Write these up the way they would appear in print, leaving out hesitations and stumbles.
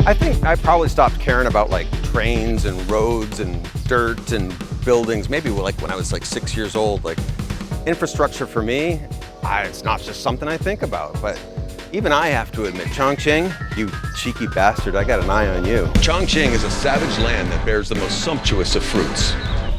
I think I probably stopped caring about like trains and roads and dirt and buildings, maybe like when I was like 6 years old. Like infrastructure for me, it's not just something I think about, but even I have to admit, Chongqing, you cheeky bastard, I got an eye on you. Chongqing is a savage land that bears the most sumptuous of fruits.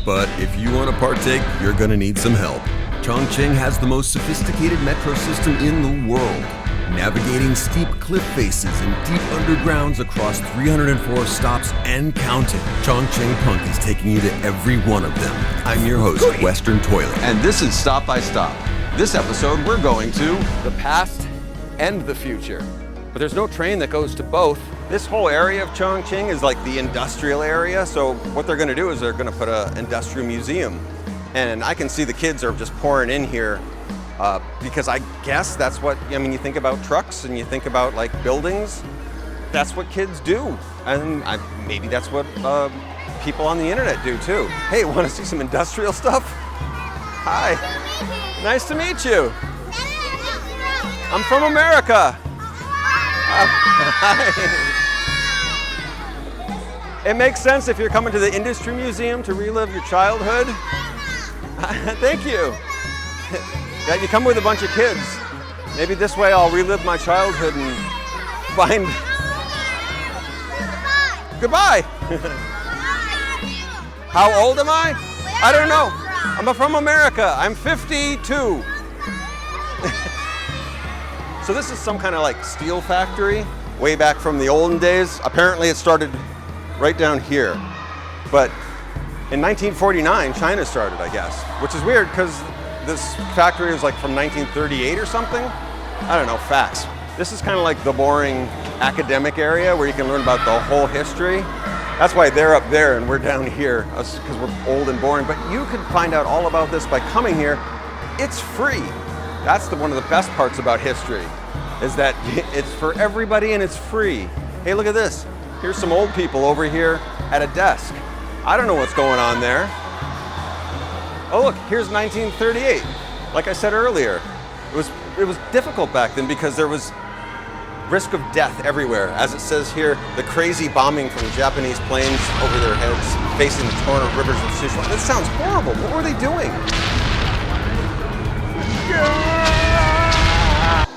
But if you want to partake, you're gonna need some help. Chongqing has the most sophisticated metro system in the world, navigating steep cliff faces and deep undergrounds across 304 stops and counting. Chongqing Punk is taking you to every one of them. I'm your host, Western Toilet. And this is Stop by Stop. This episode, we're going to the past and the future. But there's no train that goes to both. This whole area of Chongqing is like the industrial area. So what they're gonna do is they're gonna put an industrial museum. And I can see the kids are just pouring in here because I guess that's what, I mean, you think about trucks and you think about like buildings, that's what kids do. And maybe that's what people on the internet do too. Hey, wanna see some industrial stuff? Hi, nice to meet you. I'm from America. It makes sense if you're coming to the Industry Museum to relive your childhood. Thank you. Yeah, you come with a bunch of kids. Maybe this way I'll relive my childhood and find... Goodbye. How old am I? I don't know. I'm from America. I'm 52. So this is some kind of like steel factory way back from the olden days. Apparently it started right down here. But in 1949, China started, I guess, which is weird because this factory is like from 1938 or something. I don't know, facts. This is kind of like the boring academic area where you can learn about the whole history. That's why they're up there and we're down here, because we're old and boring. But you can find out all about this by coming here. It's free. That's one of the best parts about history, is that it's for everybody and it's free. Hey, look at this. Here's some old people over here at a desk. I don't know what's going on there. Oh look, here's 1938. Like I said earlier, it was difficult back then because there was risk of death everywhere. As it says here, the crazy bombing from Japanese planes over their heads, facing the torrent of rivers of Sichuan. That sounds horrible. What were they doing?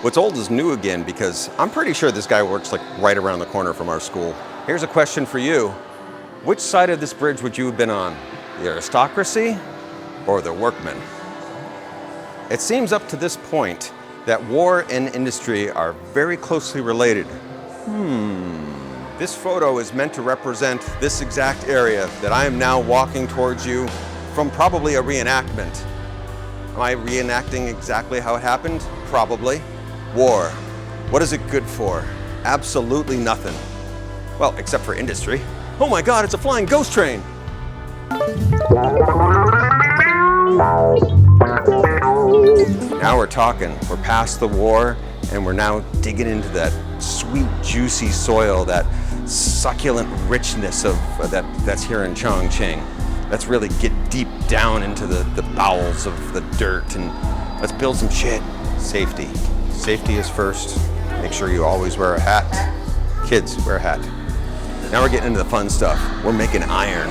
What's old is new again, because I'm pretty sure this guy works like right around the corner from our school. Here's a question for you. Which side of this bridge would you have been on? The aristocracy or the workmen? It seems up to this point that war and industry are very closely related. This photo is meant to represent this exact area that I am now walking towards you from, probably a reenactment. Am I reenacting exactly how it happened? Probably. War. What is it good for? Absolutely nothing. Well, except for industry. Oh my God, it's a flying ghost train! Now we're talking. We're past the war, and we're now digging into that sweet, juicy soil, that succulent richness of that's here in Chongqing. Let's really get deep down into the bowels of the dirt, and let's build some shit. Safety. Safety is first. Make sure you always wear a hat. Kids, wear a hat. Now we're getting into the fun stuff. We're making iron.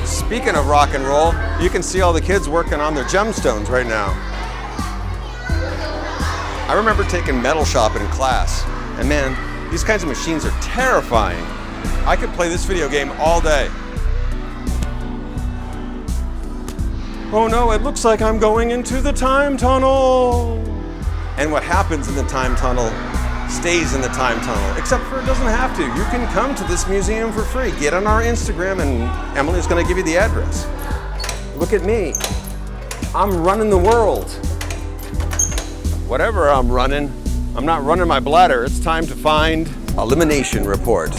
Speaking of rock and roll, you can see all the kids working on their gemstones right now. I remember taking metal shop in class, and man, these kinds of machines are terrifying. I could play this video game all day. Oh no, it looks like I'm going into the time tunnel. And what happens in the time tunnel stays in the time tunnel, except for it doesn't have to. You can come to this museum for free. Get on our Instagram and Emily's gonna give you the address. Look at me. I'm running the world. Whatever I'm running, I'm not running my bladder. It's time to find elimination report.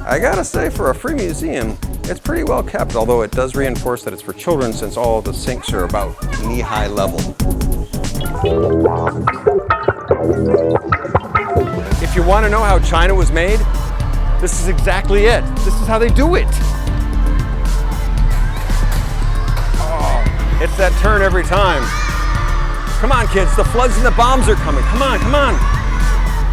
I gotta say, for a free museum, it's pretty well kept, although it does reinforce that it's for children since all the sinks are about knee-high level. If you want to know how China was made, this is exactly it. This is how they do it. Oh, it's that turn every time. Come on, kids, the floods and the bombs are coming. Come on, come on.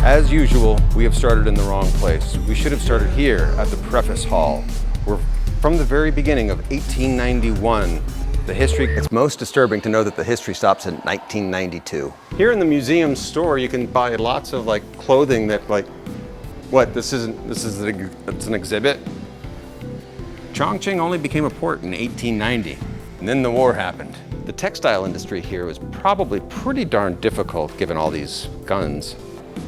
As usual, we have started in the wrong place. We should have started here at the Preface Hall, where from the very beginning of 1891, the history, it's most disturbing to know that the history stops in 1992. Here in the museum store, you can buy lots of like clothing that like, what, it's an exhibit? Chongqing only became a port in 1890, and then the war happened. The textile industry here was probably pretty darn difficult given all these guns.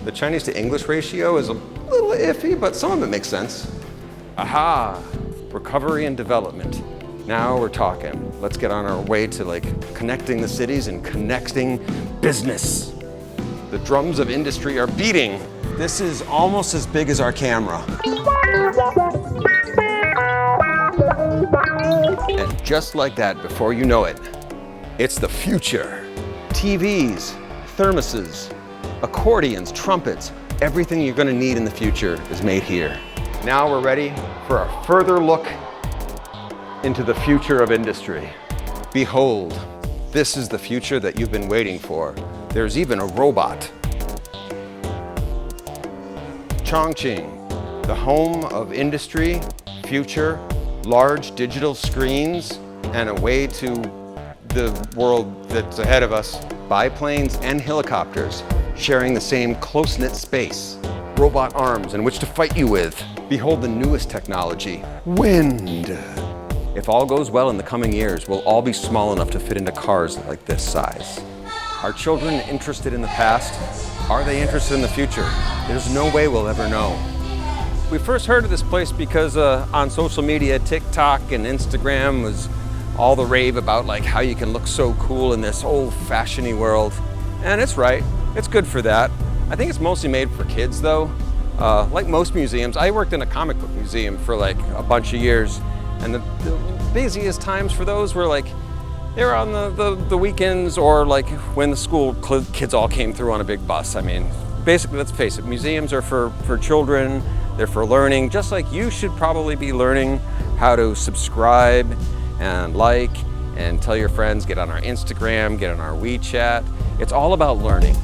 The Chinese to English ratio is a little iffy, but some of it makes sense. Aha, recovery and development. Now we're talking. Let's get on our way to like connecting the cities and connecting business. The drums of industry are beating. This is almost as big as our camera. And just like that, before you know it, it's the future. TVs, thermoses, accordions, trumpets, everything you're gonna need in the future is made here. Now we're ready for a further look into the future of industry. Behold, this is the future that you've been waiting for. There's even a robot. Chongqing, the home of industry, future, large digital screens, and a way to the world that's ahead of us. Biplanes and helicopters sharing the same close-knit space. Robot arms in which to fight you with. Behold the newest technology, wind. If all goes well in the coming years, we'll all be small enough to fit into cars like this size. Are children interested in the past? Are they interested in the future? There's no way we'll ever know. We first heard of this place because on social media, TikTok and Instagram was all the rave about like how you can look so cool in this old-fashioned-y world. And it's right, it's good for that. I think it's mostly made for kids though. Like most museums, I worked in a comic book museum for like a bunch of years. And the busiest times for those were like, they were on the weekends or like when the school kids all came through on a big bus. I mean, basically, let's face it, museums are for children, they're for learning, just like you should probably be learning how to subscribe and like and tell your friends, get on our Instagram, get on our WeChat. It's all about learning.